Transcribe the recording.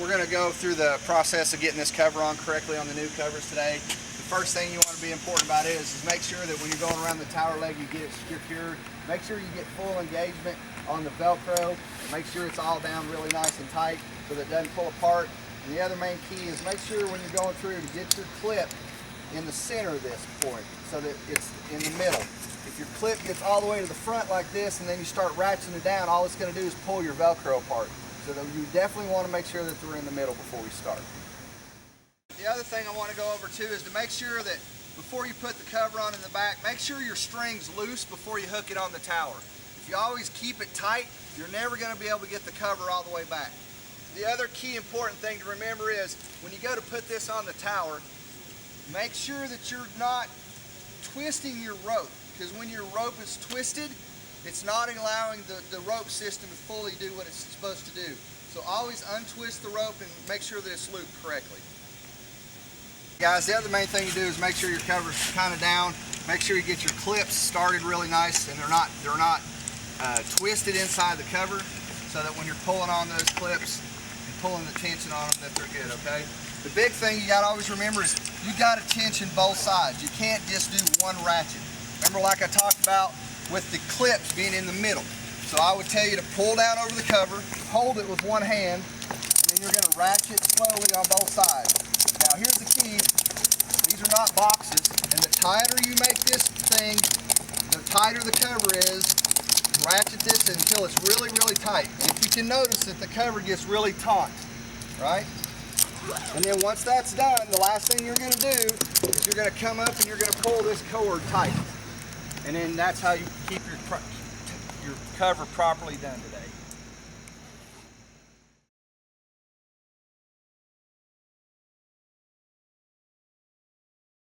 We're going to go through the process of getting this cover on correctly on the new covers today. The first thing you want to be important about it is make sure that when you're going around the tower leg, you get it secured. Make sure you get full engagement on the Velcro, and make sure it's all down really nice and tight so that it doesn't pull apart. And the other main key is make sure when you're going through to get your clip in the center of this point so that it's in the middle. If your clip gets all the way to the front like this and then you start ratcheting it down, all it's going to do is pull your Velcro apart. So that you definitely want to make sure that they're in the middle before we start. The other thing I want to go over too is to make sure that before you put the cover on in the back, make sure your string's loose before you hook it on the tower. If you always keep it tight, you're never going to be able to get the cover all the way back. The other key important thing to remember is when you go to put this on the tower, make sure that you're not twisting your rope, because when your rope is twisted, it's not allowing the rope system to fully do what it's supposed to do. So always untwist the rope and make sure that it's looped correctly. Guys, the other main thing to do is make sure your cover's kind of down. Make sure you get your clips started really nice and they're not twisted inside the cover, so that when you're pulling on those clips and pulling the tension on them, that they're good, okay? The big thing you gotta always remember is you gotta tension both sides. You can't just do one ratchet. Remember, like I talked about with the clips being in the middle. So I would tell you to pull down over the cover, hold it with one hand, and then you're gonna ratchet slowly on both sides. Now here's the key, these are not boxes, and the tighter you make this thing, the tighter the cover is. Ratchet this until it's really, really tight. And if you can notice that the cover gets really taut, right? And then once that's done, the last thing you're gonna do is you're gonna come up and you're gonna pull this cord tight. And then that's how you keep your cover properly done today.